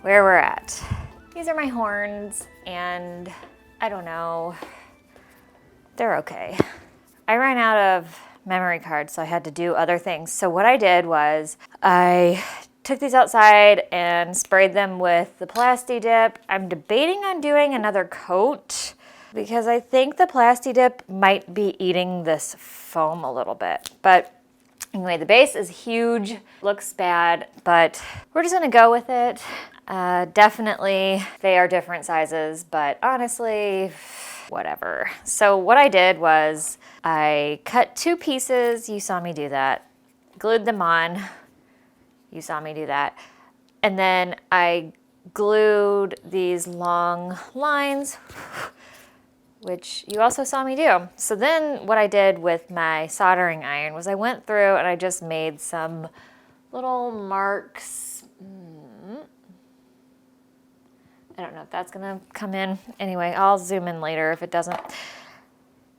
Where we're at. These are my horns, and I don't know, they're okay. I ran out of memory cards, so I had to do other things. So what I did was I took these outside and sprayed them with the Plasti Dip. I'm debating on doing another coat because I think the Plasti Dip might be eating this foam a little bit. But anyway, the base is huge, looks bad, but we're just gonna go with it. Definitely, they are different sizes, but honestly, whatever. So what I did was I cut 2 pieces, you saw me do that, glued them on, you saw me do that, and then I glued these long lines, which you also saw me do. So then what I did with my soldering iron was I went through and I just made some little marks. I don't know if that's gonna come in. Anyway, I'll zoom in later if it doesn't.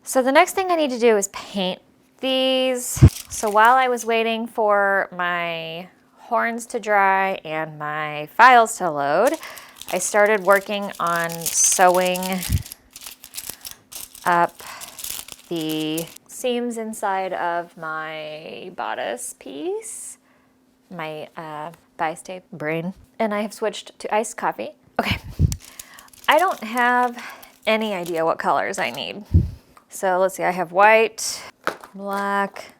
So the next thing I need to do is paint these. So while I was waiting for my horns to dry and my files to load, I started working on sewing up the seams inside of my bodice piece, my bias tape brain, and I have switched to iced coffee. Okay, I don't have any idea what colors I need. So let's see, I have white, black,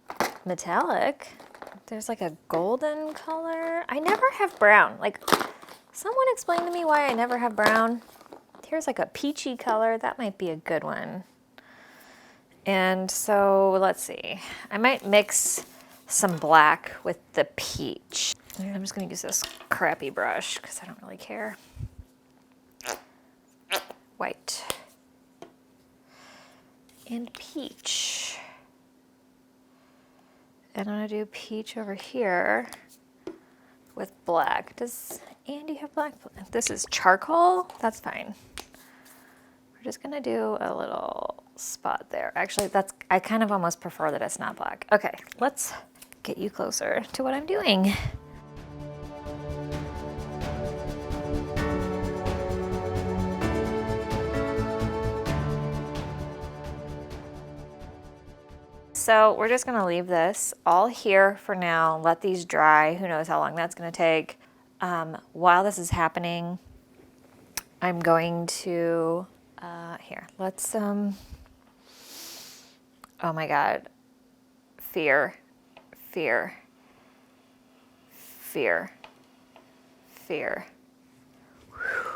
metallic. There's like a golden color. I never have brown. Like, someone explain to me why I never have brown. Here's like a peachy color. That might be a good one. And so let's see, I might mix some black with the peach. I'm just gonna use this crappy brush because I don't really care. White and peach. And I'm gonna do peach over here with black. Does Andy have black? This is charcoal, that's fine. We're just gonna do a little spot there. Actually, I kind of almost prefer that it's not black. Okay, let's get you closer to what I'm doing. So we're just gonna leave this all here for now, let these dry. Who knows how long that's gonna take. While this is happening, I'm going to, here, let's, oh my God, fear, fear, fear, fear. Whew.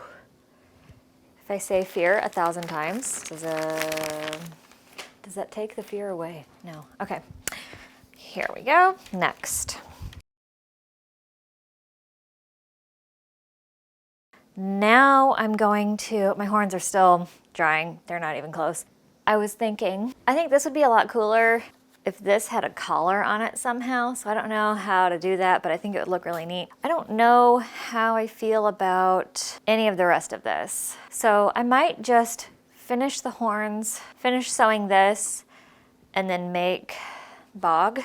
If I say fear 1,000 times, does that take the fear away? No. Okay. Here we go. Next. Now I'm going to, my horns are still drying. They're not even close. I was thinking, I think this would be a lot cooler if this had a collar on it somehow. So I don't know how to do that, but I think it would look really neat. I don't know how I feel about any of the rest of this. So I might just finish the horns, finish sewing this, and then make Bog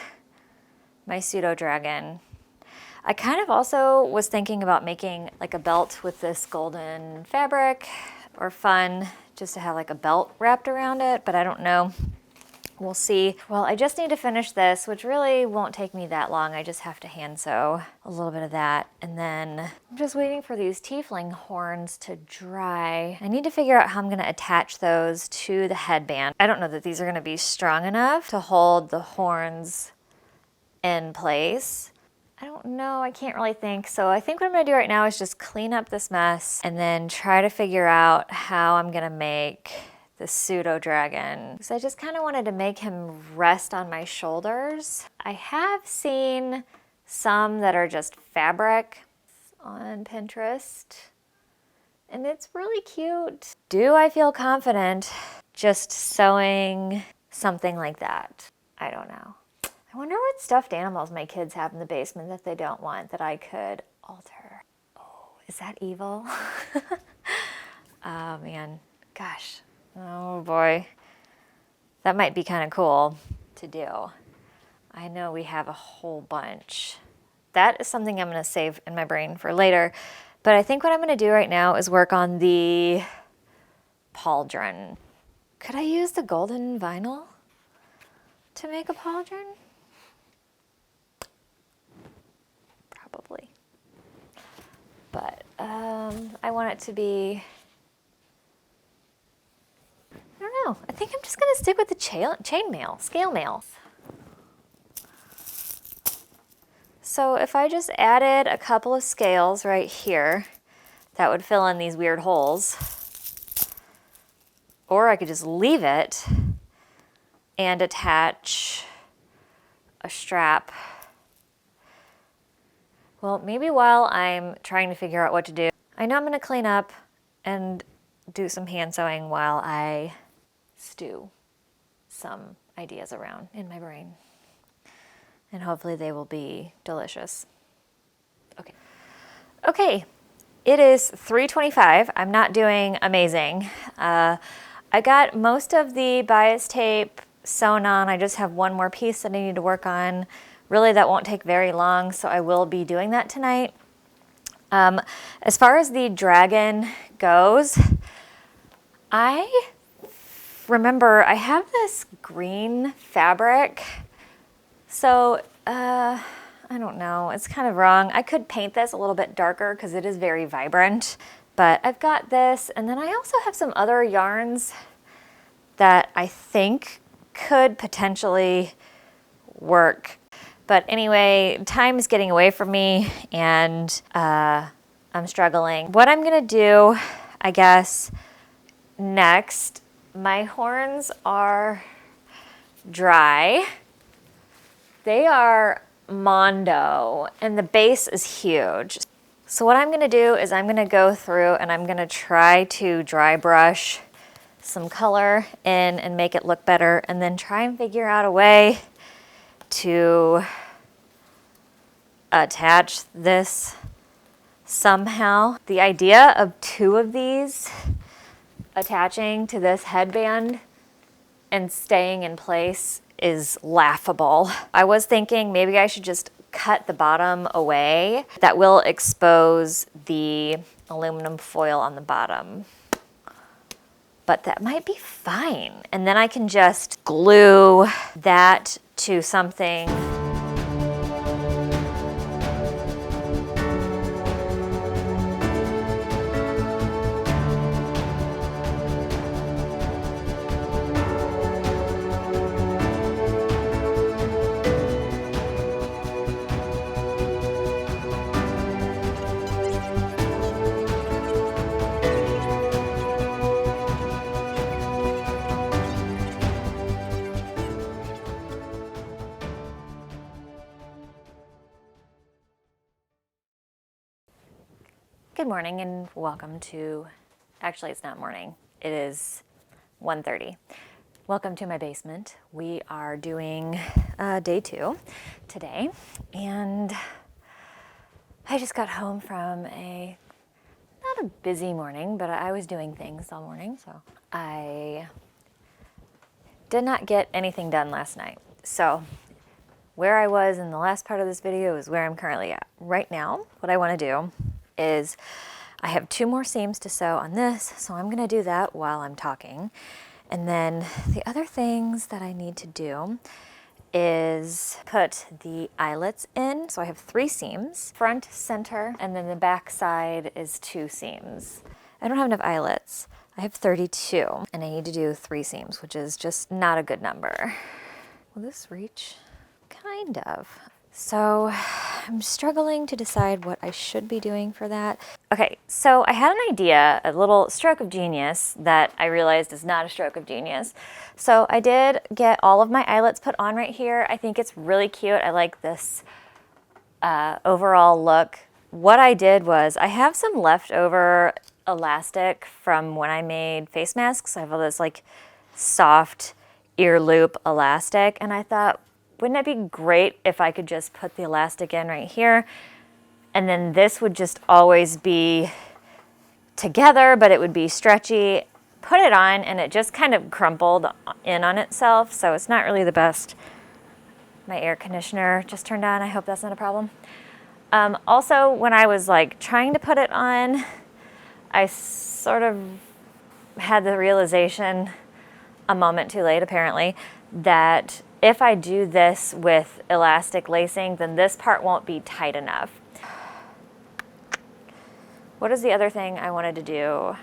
my pseudo dragon. I kind of also was thinking about making like a belt with this golden fabric or fun just to have like a belt wrapped around it, but I don't know. We'll see. Well, I just need to finish this, which really won't take me that long. I just have to hand sew a little bit of that. And then I'm just waiting for these tiefling horns to dry. I need to figure out how I'm gonna attach those to the headband. I don't know that these are gonna be strong enough to hold the horns in place. I don't know, I can't really think. So I think what I'm gonna do right now is just clean up this mess and then try to figure out how I'm gonna make the pseudo dragon. Because I just kind of wanted to make him rest on my shoulders. I have seen some that are just fabric on Pinterest, and it's really cute. Do I feel confident just sewing something like that? I don't know. I wonder what stuffed animals my kids have in the basement that they don't want that I could alter. Oh, is that evil? Oh man, gosh. Oh boy, that might be kind of cool to do. I know we have a whole bunch. That is something I'm gonna save in my brain for later. But I think what I'm gonna do right now is work on the pauldron. Could I use the golden vinyl to make a pauldron? Probably. But I want it to be, I don't know. I think I'm just gonna stick with the chainmail, scale mail. So if I just added a couple of scales right here, that would fill in these weird holes. Or I could just leave it and attach a strap. Well, maybe while I'm trying to figure out what to do, I know I'm gonna clean up and do some hand sewing while I stew some ideas around in my brain. And hopefully they will be delicious. Okay. Okay, it is 3:25. I'm not doing amazing. I got most of the bias tape sewn on. I just have one more piece that I need to work on. Really, that won't take very long, so I will be doing that tonight. As far as the dragon goes, I remember I have this green fabric, so I don't know, it's kind of wrong. I could paint this a little bit darker because it is very vibrant, but I've got this, and then I also have some other yarns that I think could potentially work. But anyway, time is getting away from me, and I'm struggling. What I'm gonna do, I guess, next, my horns are dry. They are Mondo, and the base is huge. So what I'm gonna do is I'm gonna go through and I'm gonna try to dry brush some color in and make it look better, and then try and figure out a way to attach this somehow. The idea of two of these attaching to this headband and staying in place is laughable. I was thinking maybe I should just cut the bottom away. That will expose the aluminum foil on the bottom. But that might be fine. And then I can just glue that to something. Good morning and welcome to, actually it's not morning, it is 1:30. Welcome to my basement. We are doing day 2 today, and I just got home from not a busy morning, but I was doing things all morning, so I did not get anything done last night. So where I was in the last part of this video is where I'm currently at. Right now, what I want to do is I have 2 more seams to sew on this, so I'm going to do that while I'm talking. And then the other things that I need to do is put the eyelets in. So I have 3 seams, front, center, and then the back side is 2 seams. I don't have enough eyelets. I have 32, and I need to do 3 seams, which is just not a good number. Will this reach? Kind of. So I'm struggling to decide what I should be doing for that. Okay, so I had an idea, a little stroke of genius that I realized is not a stroke of genius. So I did get all of my eyelets put on right here. I think it's really cute. I like this overall look. What I did was I have some leftover elastic from when I made face masks. I have all this like soft ear loop elastic, and I thought, wouldn't it be great if I could just put the elastic in right here, and then this would just always be together, but it would be stretchy. Put it on and it just kind of crumpled in on itself, so it's not really the best. My air conditioner just turned on. I hope that's not a problem. Also, when I was like trying to put it on, I sort of had the realization, a moment too late apparently, that if I do this with elastic lacing, then this part won't be tight enough. What is the other thing I wanted to do?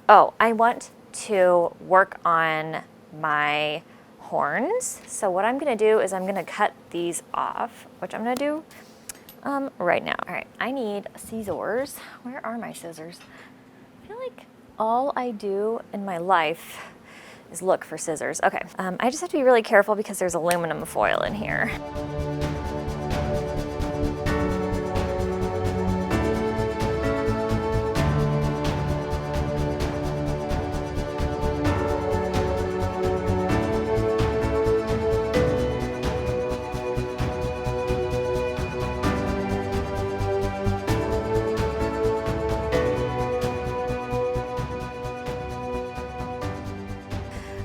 Oh, I want to work on my horns. So what I'm gonna do is I'm gonna cut these off, which I'm gonna do right now. All right, I need scissors. Where are my scissors? I feel like all I do in my life is look for scissors. Okay, I just have to be really careful because there's aluminum foil in here.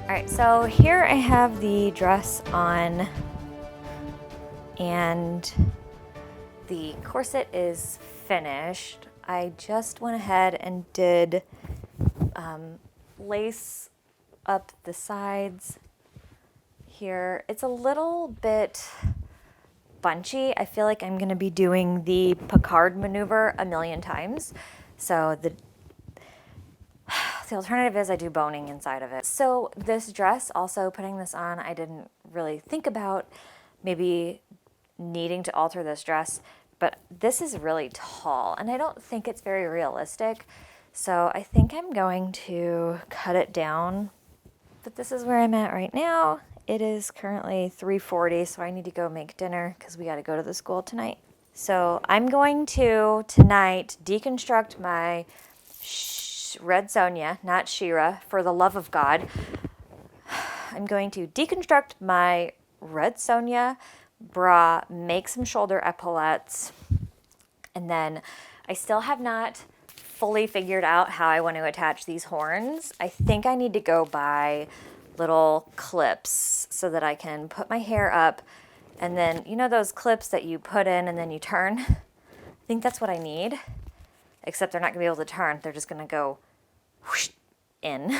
All right, so here I have the dress on and the corset is finished. I just went ahead and did lace up the sides here. It's a little bit bunchy. I feel like I'm gonna be doing the Picard maneuver a million times. So the alternative is I do boning inside of it. So this dress, also putting this on, I didn't really think about maybe needing to alter this dress, but this is really tall and I don't think it's very realistic. So I think I'm going to cut it down, but this is where I'm at right now. It is currently 3:40, so I need to go make dinner because we got to go to the school tonight. So I'm going to tonight deconstruct my Red Sonja, not Shira, for the love of God. I'm going to deconstruct my Red Sonja bra, make some shoulder epaulettes, and then I still have not fully figured out how I want to attach these horns. I think I need to go buy little clips so that I can put my hair up, and then, you know those clips that you put in and then you turn? I think that's what I need, except they're not gonna be able to turn. They're just gonna go whoosh in.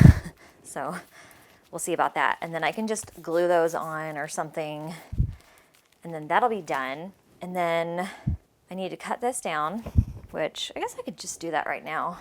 So we'll see about that. And then I can just glue those on or something, and then that'll be done. And then I need to cut this down, which I guess I could just do that right now.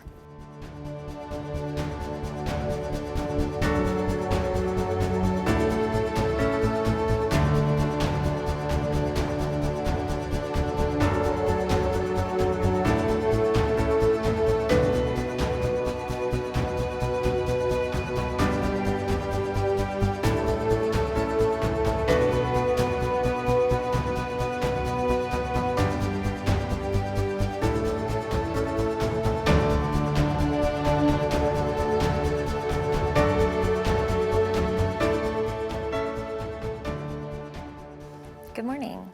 Good morning.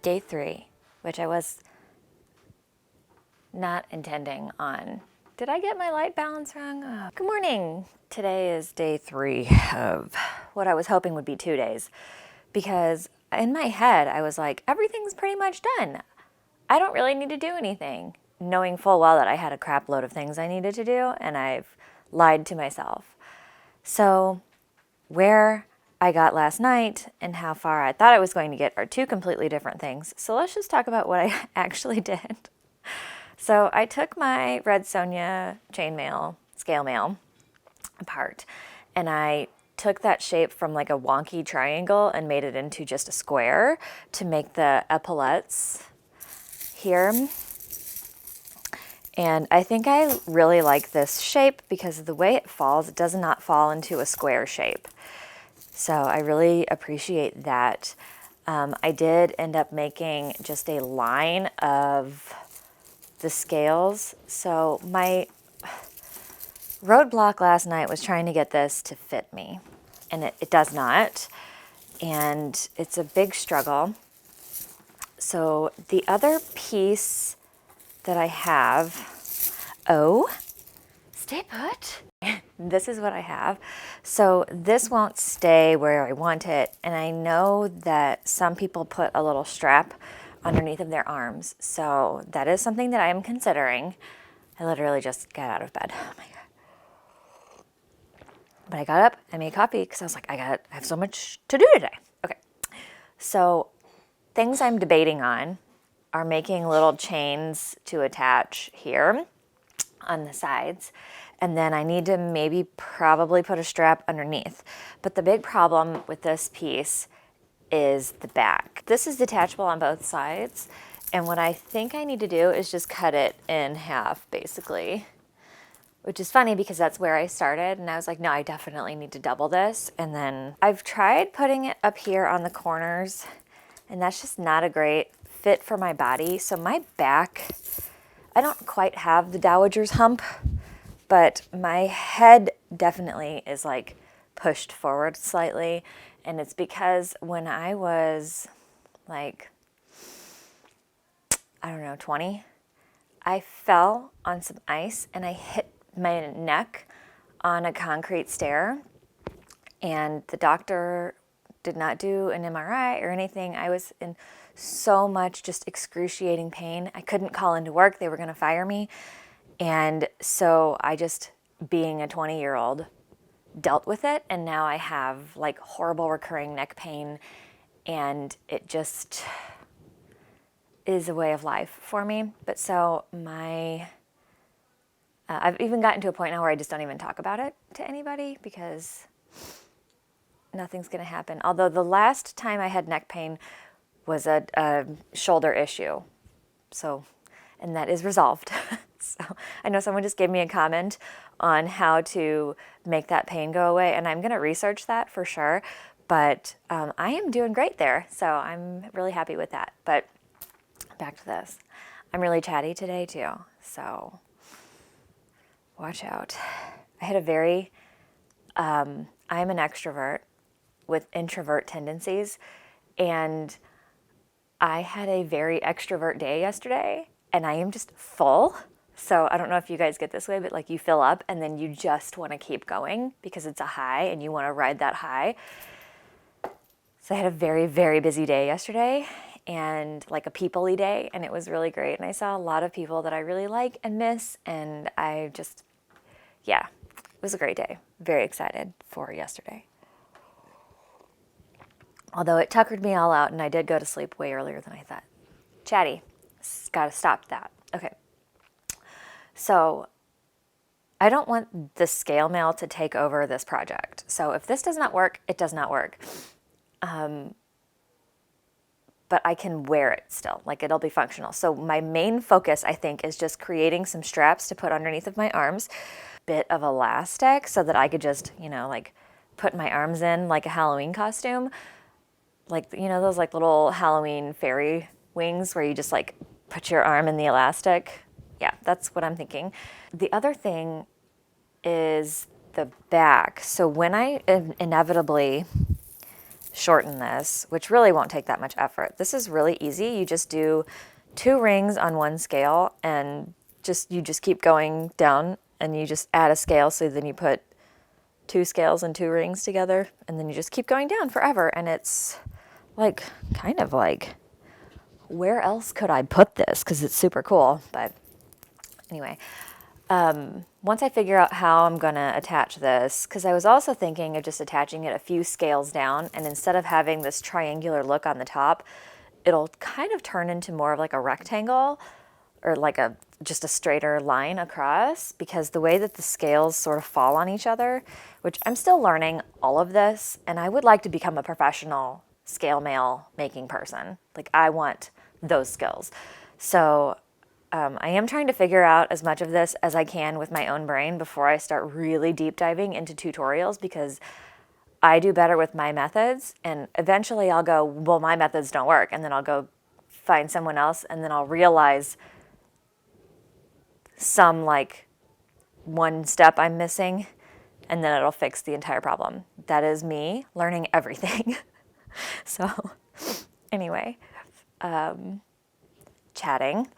Day 3, which I was not intending on. Did I get my light balance wrong? Oh. Good morning. Today is day 3 of what I was hoping would be 2 days, because in my head I was like, everything's pretty much done. I don't really need to do anything, knowing full well that I had a crap load of things I needed to do, and I've lied to myself. So where I got last night and how far I thought I was going to get are 2 completely different things. So let's just talk about what I actually did. So I took my red Sonia chainmail, scale mail, apart, and I took that shape from like a wonky triangle and made it into just a square to make the epaulettes here. And I think I really like this shape because of the way it falls. It does not fall into a square shape. So I really appreciate that. I did end up making just a line of the scales. So my roadblock last night was trying to get this to fit me, and it does not, and it's a big struggle. So the other piece that I have, oh, stay put. This is what I have. So this won't stay where I want it, and I know that some people put a little strap underneath of their arms, so that is something that I am considering. I literally just got out of bed. Oh my God. But I got up, I made coffee because I was like, I have so much to do today. Okay. So things I'm debating on are making little chains to attach here on the sides. And then I need to probably put a strap underneath. But the big problem with this piece is the back. This is detachable on both sides. And what I think I need to do is just cut it in half, basically. Which is funny because that's where I started, and I was like, no, I definitely need to double this. And then I've tried putting it up here on the corners, and that's just not a great fit for my body. So my back, I don't quite have the dowager's hump, but my head definitely is like pushed forward slightly. And it's because when I was like, I don't know, 20, I fell on some ice and I hit my neck on a concrete stair, and the doctor did not do an MRI or anything. I was in so much just excruciating pain. I couldn't call into work. They were going to fire me. And so I just, being a 20-year-old, dealt with it. And now I have like horrible recurring neck pain, and it just is a way of life for me. But so I've even gotten to a point now where I just don't even talk about it to anybody because nothing's going to happen. Although the last time I had neck pain was a shoulder issue. So, and that is resolved. So I know someone just gave me a comment on how to make that pain go away, and I'm going to research that for sure. But I am doing great there. So I'm really happy with that. But back to this. I'm really chatty today too. So watch out. I had a very, I'm an extrovert with introvert tendencies, and I had a very extrovert day yesterday, and I am just full. So I don't know if you guys get this way, but like you fill up and then you just want to keep going because it's a high and you want to ride that high. So I had a very, very busy day yesterday, and like a people-y day, and it was really great. And I saw a lot of people that I really like and miss, and I just, yeah, it was a great day. Very excited for yesterday. Although it tuckered me all out, and I did go to sleep way earlier than I thought. Chatty, gotta stop that. Okay. So I don't want the scale mail to take over this project. So if this does not work, it does not work. But I can wear it still, like it'll be functional. So my main focus, I think, is just creating some straps to put underneath of my arms, bit of elastic so that I could just, like put my arms in like a Halloween costume. Like, those like little Halloween fairy wings where you just like put your arm in the elastic. Yeah, that's what I'm thinking. The other thing is the back. So when I inevitably shorten this, which really won't take that much effort, this is really easy. You just do 2 rings on one scale, and you just keep going down, and you just add a scale. So then you put 2 scales and 2 rings together, and then you just keep going down forever. And it's like, kind of like, where else could I put this? Because it's super cool. But anyway, once I figure out how I'm going to attach this, because I was also thinking of just attaching it a few scales down, and instead of having this triangular look on the top, it'll kind of turn into more of like a rectangle, or like just a straighter line across, because the way that the scales sort of fall on each other, which I'm still learning all of this, and I would like to become a professional scale mail making person. Like, I want those skills. So I am trying to figure out as much of this as I can with my own brain before I start really deep diving into tutorials, because I do better with my methods, and eventually I'll go, well, my methods don't work, and then I'll go find someone else, and then I'll realize some like one step I'm missing, and then it'll fix the entire problem. That is me learning everything. So anyway, chatting.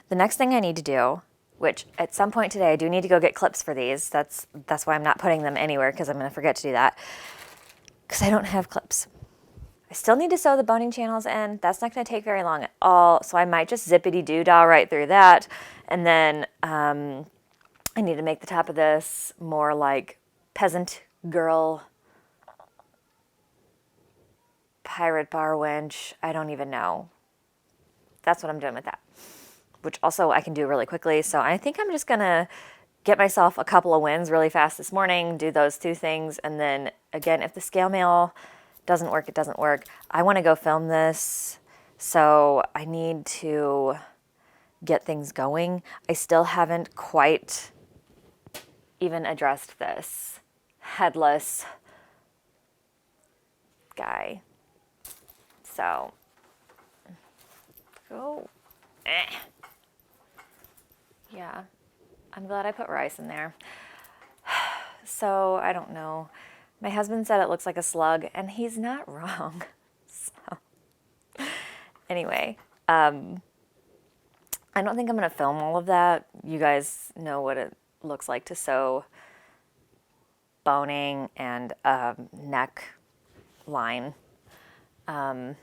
The next thing I need to do, which at some point today I do need to go get clips for these. That's why I'm not putting them anywhere, because I'm going to forget to do that, because I don't have clips. I still need to sew the boning channels in. That's not going to take very long at all, so I might just zippity-doo-dah right through that. And then I need to make the top of this more like peasant girl, pirate bar wench. I don't even know. That's what I'm doing with that, which also I can do really quickly. So I think I'm just going to get myself a couple of wins really fast this morning, do those 2 things, and then again, if the scale mail doesn't work, it doesn't work. I want to go film this, so I need to get things going. I still haven't quite even addressed this headless guy. So, yeah, I'm glad I put rice in there. So, I don't know. My husband said it looks like a slug, and he's not wrong. So, anyway, I don't think I'm going to film all of that. You guys know what it looks like to sew boning and neck line. I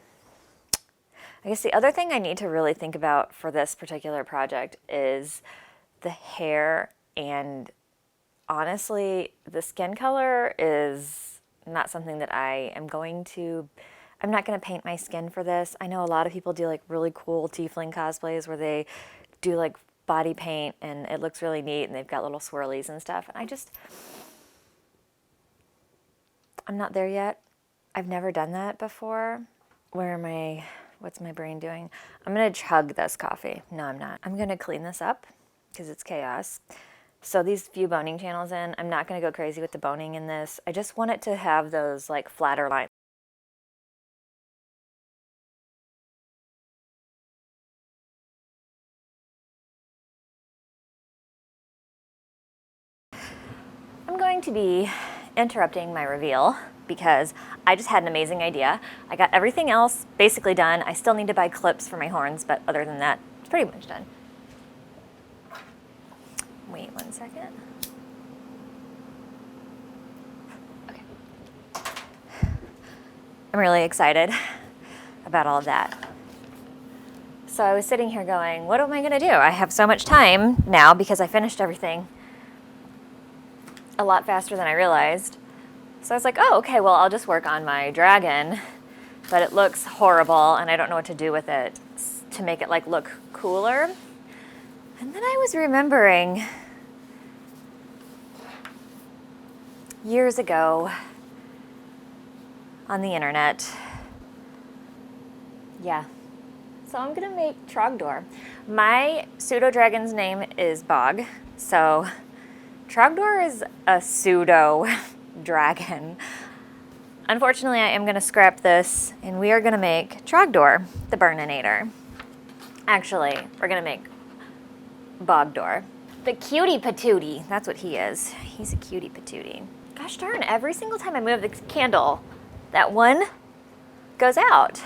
guess the other thing I need to really think about for this particular project is the hair, and honestly, the skin color is not something that I am going to... I'm not going to paint my skin for this. I know a lot of people do like really cool Tiefling cosplays where they do like body paint and it looks really neat and they've got little swirlies and stuff. And I'm not there yet. I've never done that before. What's my brain doing? I'm going to chug this coffee. No, I'm not. I'm going to clean this up because it's chaos. So these few boning channels in, I'm not going to go crazy with the boning in this. I just want it to have those like flatter lines. I'm going to be interrupting my reveal because I just had an amazing idea. I got everything else basically done. I still need to buy clips for my horns, but other than that, it's pretty much done. Wait 1 second. Okay. I'm really excited about all of that. So I was sitting here going, what am I going to do? I have so much time now because I finished everything a lot faster than I realized. So I was like, oh, okay, well, I'll just work on my dragon, but it looks horrible and I don't know what to do with it to make it like look cooler. And then I was remembering years ago on the internet. Yeah. So I'm gonna make Trogdor. My pseudo dragon's name is Bog, so Trogdor is a pseudo dragon. Unfortunately, I am going to scrap this, and we are going to make Trogdor, the Burninator. Actually, we're going to make Beagdor, the cutie patootie. That's what he is. He's a cutie patootie. Gosh darn, every single time I move the candle, that one goes out.